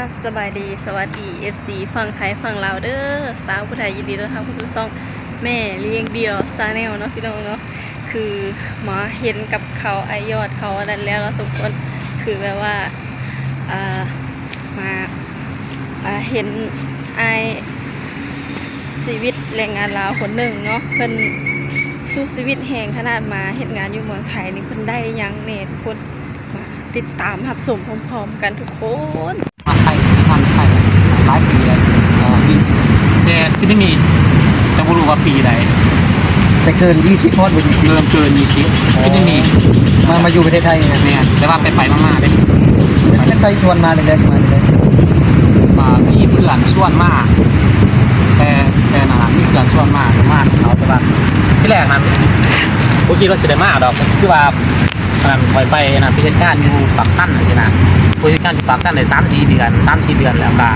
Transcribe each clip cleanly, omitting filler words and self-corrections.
บสบายดีสวัสดี FC ฝั่งไทยฝั่งลาวเด้อสาวผู้ไทยยินดีต้อนรับเข้าสู่ช่องแม่เลี้ยงเดี่ยวซาแนลเนาะพี่น้องเนาะคือหมาเห็นกับเขาไอยอดเขาอันนั้นแล้วทุกคนคือแบบว่ามาเห็นไอชีวิตแรงงานลาวคนหนึ่งเนาะเพิ่นสู้ชีวิตแห่งขนาดมาเห็นงานอยู่เมืองไทยนี่เพิ่นได้ยังเน่ทุกคนมาติดตามรับชมพร้อมๆกันทุกคนทำไทยหลายปีเลยแต่ซิดนีย์จะไม่รู้ว่าปีไหนแต่เกิน20พอดบ่20เกิน20ซิดนีย์มาอยู่ประเทศไทยเนี่ยแม่แต่ว่าไปมากๆเลยเป็นไปชวนมาเลยมาเลยมีเพื่อนชวนมากแต่นะมีเพื่อนชวนมากเขาแต่ว่าที่แรกนั้นผมคิดว่าจะได้มากดอกคือว่าปล่อยไปนะพิธีการอยู่ปากสั้นเลยนะพิธีการอยู่ปากสั้นเลย3-4 เดือนแล้วก็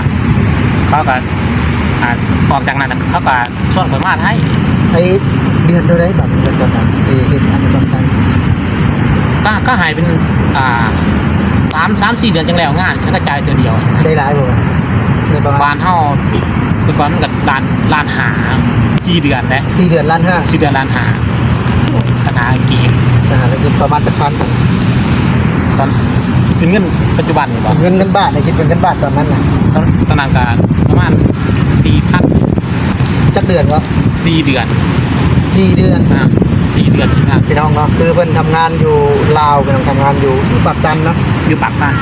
เขาก็ออกจากนั้นเขาก็ส่วนผลมาให้ไอเดือนเท่าไรบัตรเป็นแบบเห็นอันเป็นบางชั้นก็หายเป็น3-4 เดือนจังแล้วงานฉันก็จ่ายตัวเดียวได้หลายบ่ในประมาณเฮาแต่ก่อนมันก็ล้านหา4 เดือนนะ4 เดือนล้าน5 4 เดือนล้านหาขนาดเก็บประมาณจะพันตอนเป็นเงินปัจจุบันหรือเปล่าเงินบาทในคิดเป็นเงินบาทตอนนั้นนะตอนนั้นก็ประมาณ 4,000 จักเดือนวะ4 เดือน4 เดือน4 เดือนพี่น้องเนาะคือเพิ่นทำงานอยู่ลาวเพิ่นทำงานอยู่ปากจันเนาะอยู่ปากซัน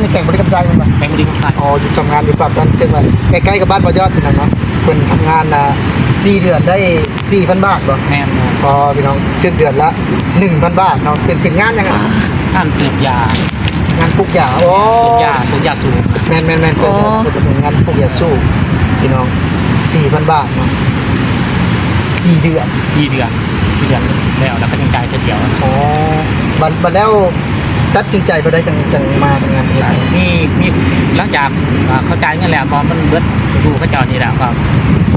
นี่แข่งบริการใจมันป่ะแข่งบริการใจอ๋ออยู่ทำงานอยู่ปากจันจังหวัดใกล้ๆกับบ้านบ่ยอดพี่น้องเนาะเพิ่นทำงาน4 เดือนได้ 4,000 บาทบ่แม่นพอพี่น้องเดือนละ 1,000 บาทเนาะเป็นงานยังไงงานปลูกยงานปลูกยาโอ้ปลูกยาสูบแม่นๆก็จะเป็นงานปลูกยาสูบพี่น้อง 4,000 บาทเนาะ4 เดือนแล้วก็ยังจ่ายเดียวอ๋อบัดแล้วตัดสินใจบ่ได้จังมาทำงานที่ไหนมีหลังจากเข้าใจเงินแล้วพอมันเบิดดูเขาเจ้านี่แหละครับ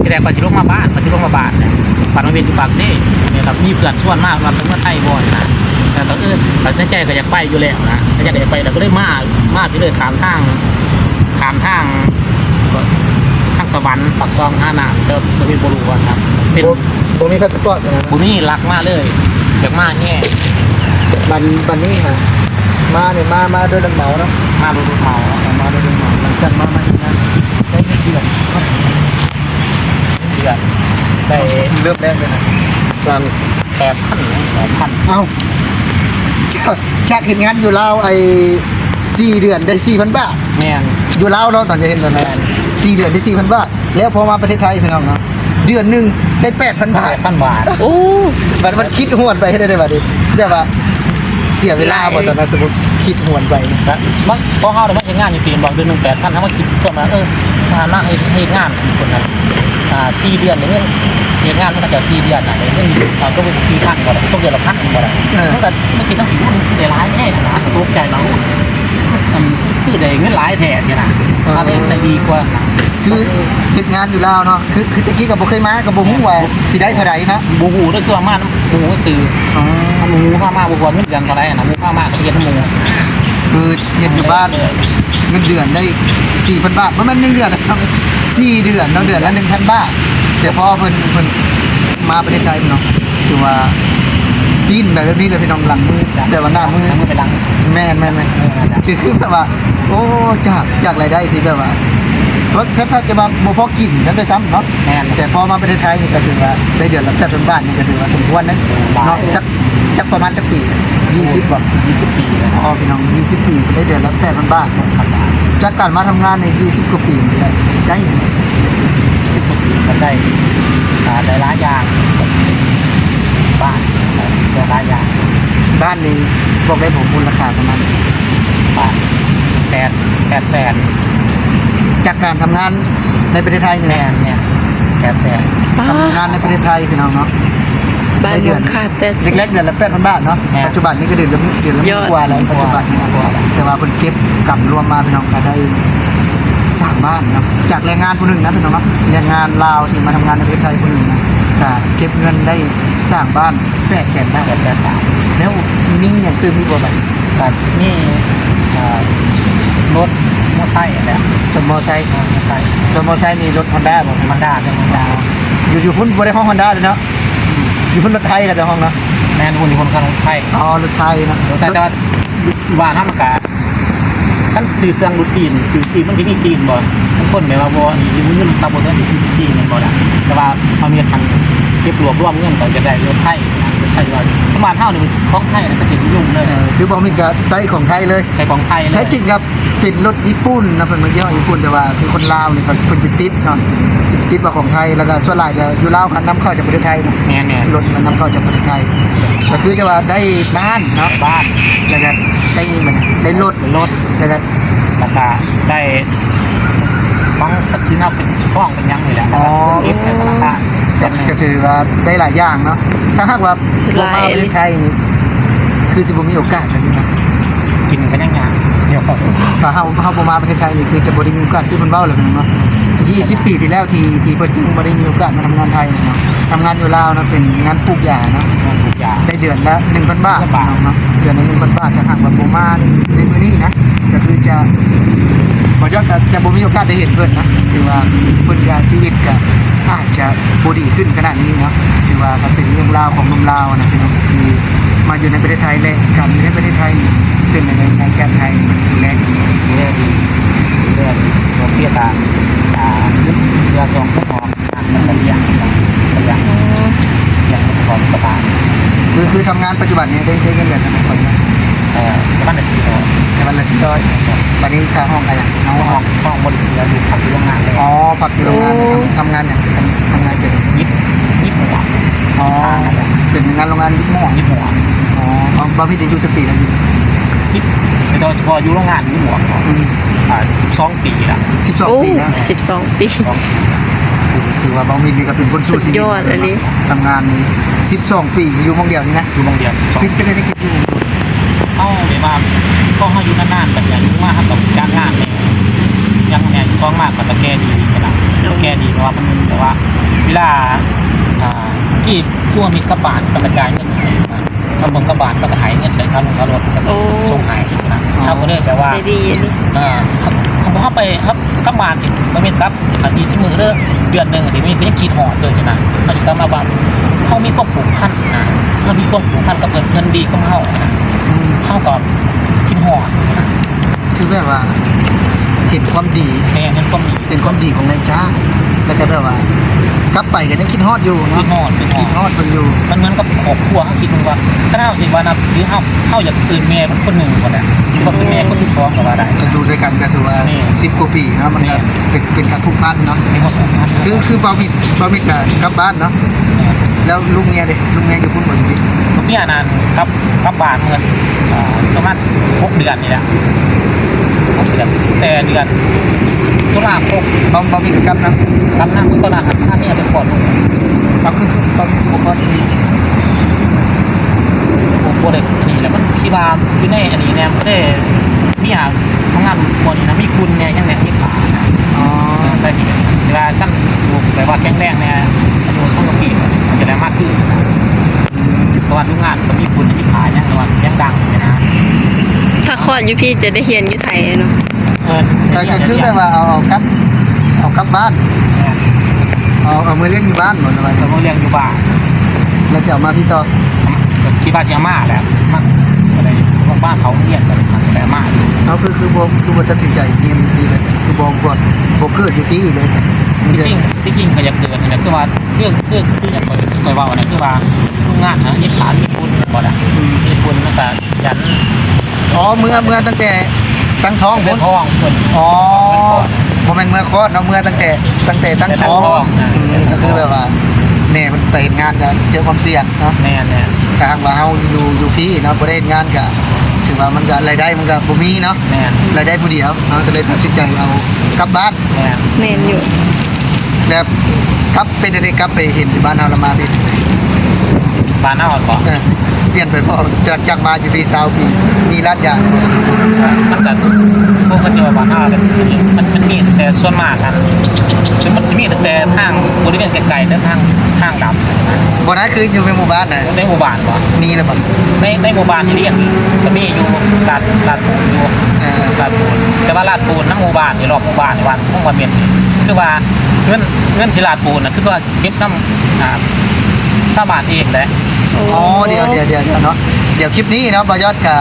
ที่แรกก็สิลงมาบ้านเนี่ยบ้านมาเวียนอยู่ปากเซ่เนี่ยครับมีเพื่อนชวนมากมาเป็นเมื่อไทยบ่นะแต่ตอนตัดสินใจก็อยากไปอยู่แล้วนะอยากไปแล้วก็เลยมาที่เลยถามทางสวรรค์ปากซอง5 น้ำแต่บ่มีบ่รู้ว่าครับเป็นบ่มีพาสปอร์ตนะบ่มีรักมาเลยอยากมาแง่บันนี้ค่ะมาเนี่ยมาโดยดังเหมาเนาะมาโดยเหมาหลังจากมาที่นั่นได้เดือนได้เริ่มแรกเลยนะตอน8,000เอ้าจากเห็นงานอยู่ลาว4 เดือนได้ 4,000 บาทแม่นอยู่ลาวเนาะตอนจะเห็นตอนนั้น4 เดือนได้ 4,000 บาทแล้วพอมาประเทศไทยพี่น้องเนาะเดือนนึงได้ 8,000 บาทโอ้มันคิดหวนไปให้ได้บัดนี้แบบว่าเสียเวลาบ่ตอนนั้นสมมุติคิดหวนไปนะมันพอเฮาได้มาเฮ็ดงานอยู่ปีบอกเดือนนึง 8,000ถ้ามาคิดตัวมางานมาให้งานคนนั้น4 เดือนเนี่ยเฮ็ดงานมันก็จะ4 เดือนน่ะเงินก็เป็น 4,000 บ่ได้ตกเดือนละ 1,000 บ่ได้มันก็ไม่คิดต้องผิดคือได้หลายแท้นะก็ตกใจเรามันคือได้เงินหลายแท้ใช่นะถ้าได้ดีกว่าคือเฮ็ดงานอยู่ลาวเนาะคือตะกี้ก็บ่เคยมาก็บ่ฮู้ว่าสิได้เท่าใดเนาะบ่ฮู้ด้วยตัวมาหมู่ซื่อหมู่พามาบ่ว่าเงินเดือนเท่าใดนะหมู่พามาก็เฮ็ดหมู่คือเฮ็ดอยู่บ้านเงินเดือนได้ 4,000 บาทบ่แม่น1 เดือนนะครับ4 เดือนเนาะเดือนละ 1,000 บาทแต่พอเพิ่นมาประเทศไทยเนาะถือว่าปีนแบบนี้เลยพี่น้องหลังมือแต่ว่าหน้ามือไปหลังแม่นคือแบบว่าโอ้จากรายได้ที่แบบว่าแทบจะมาบ่พอกินฉันไปซ้ำเนาะแต่พอมาประเทศไทยนี่ก็ถือว่าได้เดือนละ8,000 บาทนี่ก็ถือว่าสมควรนะเนาะสักประมาณจักปี20บ่20 ปีอ๋อพี่น้อง20 ปีได้เดือนละ 8,000 บาทจากการมาทำงานใน20 กว่าปีนี่แหละได้อย่างนี้10 กว่าปีก็ได้หลายอย่างบ้านได้หลายอย่างบ้านนี้บอกได้ผมมูลค่าประมาณบาท8 แสนจากการทำงานในประเทศไทยนี่แม่8 แสนทำงานในประเทศไทยพี่น้องเนาะได้เดือนเล็กๆเดือนละ 8,000 บาทเนาะปัจจุบันนี้ก็เดือนละกว่าแล้วปัจจุบันนี้แต่ว่าเพิ่นเก็บกำรวมมาพี่น้องก็ได้สร้างบ้านเนาะจากแรงงานผู้นึงนะพี่น้องเนาะแรงงานลาวที่มาทำงานในประเทศไทยผู้นึงนะก็เก็บเงินได้สร้างบ้าน800,000 บาทแล้วมีอย่างตื่นมีบ่บัดครับนี่รถ มอไซค์แหละ รถมอไซค์ มอไซค์ รถมอไซค์นี่รถ Honda บ่ มันด้าเป็นมันด้า อยู่พุ่นบ่ได้ห้อง Honda เลยเนาะอยู่พุ่นรถไทยกันเจ้าห้องเนาะ แม่นคนกำลังไทย อ๋อรถไทยเนาะ แต่ว่าบ้านทำกะขั้นซื้อเครื่องรูทีนคือจีนมันที่มีจีนบ่ทั้งคนแบบว่าบ่นี่มือเงินซับบ่ได้ที่จีนบ่ล่ะแต่ว่ามันมีทางเก็บรวบรวมเงินก็จะได้รถไทยรถไทยว่าประมาณเท่านึงของไทยนะก็จะยุ่งเลย คือบ่มีก็ไซส์ของไทยเลย ใช้ของไทยเลย แท้จริงครับเป็นรถญี่ปุ่นนะเพิ่นมาเยี่ยมญี่ปุ่นแต่ว่าคือคนลาวนี่เขาเพิ่นจะติดเนาะติดว่าของไทยแล้วก็ส่วนหลายจะอยู่ลาวกันนำเข้าจากประเทศไทยเนาะ แม่น รถมันนำเข้าจากประเทศไทยก็คือจะว่าได้บ้านเนาะ บ้าน แล้วก็ได้นี่มันได้รถ รถ แล้วก็ ราคาได้ต้องสักชิ้นเอาเป็นช่องเป็นยังเลยแหละเอฟแต่ราคา ก็ถือว่าได้หลายอย่างเนาะถ้าหากว่าบ่มาประเทศไทยนี่คือสิบ่มีโอกาสแบบนี้นะ กินกันยังไงเดี๋ยว ถ้าเฮาบ่มาประเทศไทยนี่คือจะบ่ได้มีโอกาสคือเพิ่นเว้าแล้วเนาะ20 ปีที่แล้วที่เพิ่นยังบ่ได้มีโอกาสมาทำงานไทยเนาะทำงานอยู่ลาวนะเป็นงานปลูกหญ้าเนาะ ทุกอย่าง ได้เดือนละ 1,000 บาทเนาะเดือนละ 1,000 บาทถ้าหากว่าบ่มาในมื้อนี้นะก็คือจะบ่ยอดจะบ่มีโอกาสได้เห็นเพิ่นนะถือว่าเพิ่นก็ชีวิตก็อาจจะบ่ดีขึ้นขนาดนี้เนาะถือว่าก็เป็นเรื่องราวของหนุ่มลาวนะพี่น้องที่มาอยู่ในประเทศไทยและการอยู่ในประเทศไทยนี่เป็นในแกนไทยมันดูแลดี เรื่องตัวเพียตาเรือทรงขึ้นหอมมันเป็นอย่างอย่างของกระต่าย คือทำงานปัจจุบันนี้ได้เงินเดือนเท่าไหร่คนเนี่ย บ้านในซีโร่ ในวันละ400วันนี้ค่าห้องอะไรอย่างน้องห้อง ห้องบริษัทเราอยู่พักที่โรงงานเลย อ๋อพักอยู่โรงงานทำงานเนี่ยทำงานเกี่ยวกับ ยิบหัว อ๋อเป็นงานโรงงานยิบหม้อ ยิบหัว อ๋อบ่พี่ได้อยู่จะปีแล้วอยู่ 10แต่โดยเฉพาะอยู่โรงงานยิบหัว12 ปีละ โอ้ 12 ปีแล้ว 12 ปี ถือว่าบ่มีนี่ก็เป็นคนสู้ชีวิต สุดยอดอันนี้ ทำงานนี้12 ปีอยู่มองเดียวนี่นะ อยู่โรงเรียน พี่ก็ได้คิดอยู่ เข้าเลยว่าก็เข้าอยู่นานๆแต่อย่างยุ่งมากครับกับจ้างงานเนี่ยยังเนี่ยซ้อมมากกว่าตะแกดีขนาดตะแกดีเพราะว่ามันแต่ว่าเวลาที่คือว่ามีกระบาดกระจายเงินทำบนกระบาดก็หายเงินใส่ค่ารถส่งหายใช่ไหมถ้าก็ได้แปลว่า ใจดีอันนี้ เขาเข้าไปครับกระบาดสิมันเป็นกับดีสิมือเด้อเดือนหนึ่งสิมีเป็นขีดหอดเลยใช่ไหมอาจจะมาว่าเขามีความผูกพันนะเขามีความผูกพันกับเงินดีก็เขาเข้ากับขีดหอด คือแบบว่าเห็นความดี แม่เงินก็มี เป็นความดีของนายจ้างแล้วก็แบบว่ากลับไปก็ยังคิดฮอดอยู่ ขี เนาะ ดหอดขีดห คิ อ ด ด ฮอดมันอยู่ มันเหมือนกับขอบครัวเขาคิดว่าถ้าเอาสิว่านับหรือเขาอยากตื่นแม่เป็นคนหนึ่งคนน่ะคิดว่าเป็นแม่คนที่สองก็ว่าได้ จะอยู่ด้วยกันก็ถือว่า นี่ 10 กว่าปีเนาะมันก็เป็นการผูกพันเนาะ มีความผูกพัน คือบ่มิดก็กลับบ้านเนาะแล้วลูกเมียเด้ลูกเมียอยู่พุ่นบ่อยู่พี่ ผมมีนานกับบาทเงินประมาณ6 เดือนนี่แหละ6 เดือนแต่เดือนตุลาคม บ่มีกับนะ กำนันเมื่อตอนนั้นท่านนี่เป็นคน เอาคือตอนบ่พอดี ผมโปรเด็กอันนี้แล้วมันที่ว่าอยู่ในอันนี้เนี่ยไม่ได้มีอย่างทำงานคนนี้นะมีคุณเนี่ยยังเนี่ยมีขา อ๋อ ใช่ดีเวลาท่านดูแบบว่าแข็งแรงเนี่ยดูช่องกระปีมันจะได้มากขึ้นเพราะว่าทุกงานก็มีคุณมีขาเนี่ยแต่ว่ายังดังนะ ถ้าคลอดอยู่พี่จะได้เรียนอยู่ไทยเนาะ ก็คือแบบว่าเอากลับบ้านเอามือเลี้ยงอยู่บ้านหมดเลย เราเรียนอยู่บ้าน แล้วจะเอามาพี่ต่อ ที่บ้านยังมาแหละมันอะไรบ้านเขาเรียนกันแต่มาอยู่ เอาคือบ่ตัดสินใจเรียนดีเลยจ้ะคือบ่เกิดอยู่ที่เลยจ้ะ ที่จริงก็จะเกิดนะคือว่าเรื่องอย่างเคยว่านะคือว่าทุกงานนะยึดฐานมีคุณบ่ได้มีคุณตั้งแต่ยัน อ๋อเมื่อตั้งแต่ตั้งท้อง เป็ พุ่ น น ท้องคน อ๋อบ่แม่นเมื่อคลอดเนาะเมื่อตั้งแต่ตั้งท้องก็คือแบบว่าแม่มันไปเฮ็ดงานก็เจอความเสี่ยงเนาะ แน่ ถ้าหากว่าเฮาอยู่พี่เนาะบ่ได้เฮ็ดงานก็ถือว่ามันก็รายได้มันก็บ่มีเนาะ แน่ รายได้ผู้เดียวเฮาก็เลยตัดสินใจเอากลับบ้าน แน่ แม่นอยู่ แล้วกลับเป็นได้กลับไปเห็นที่บ้านเฮาละมาพี่ บ้านนอกบ่ เปลี่ยนไปพอจากมาอยู่ที่20ปีมีลาดยาง มันก็พวกก็จะว่าบ้านนอกมันมีแต่ส่วนมากกัน มันจะมีแต่ทางบริเวณไกลๆแต่ทางดำ บ่นั้นคืออยู่ในหมู่บ้านน่ะ ในหมู่บ้านบ่ มีแล้วบ่ ในหมู่บ้านที่เรียนก็มีอยู่ลาดปูนอยู่ลาดปูนแต่ว่าลาดปูนน้ำหมู่บ้านนี่รอบหมู่บ้านนี่วันมุ่งวันเมียนนี่คือว่าเงินที่ลาดปูนน่ะคือว่าเก็บน้ำชาวบ้านเองแหละ อ๋อเดี๋ยวเนาะเดี๋ยวคลิปนี้เนาะบอยอดกับ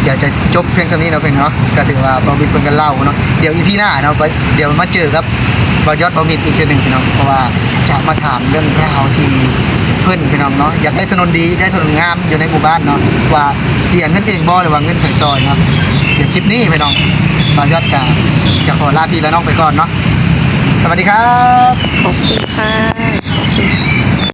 เดี๋ยวจะจบเพียงเท่านี้เนาะเพิ่นเนาะก็ถือว่าบอมิดเพิ่นกันเล่าเนาะเดี๋ยวอีพีหน้าเนาะเดี๋ยวมาเจอกับบอยอดบอมิดอีกทีหนึงพี่น้องเพราะว่าจะมาถามเรื่องราวที่เพิ่นพี่น้องเนาะอยากได้ถนนดีได้ถนนงามอยู่ในหมู่บ้านเนาะว่าเสียเงินเองบ่หรือว่าเงินไผซอยเนาะเดี๋ยวคลิปนี้พี่น้องบอยอดกับจะขอลาพี่และน้องไปก่อนเนาะสวัสดีครับ ขอบคุณค่ะ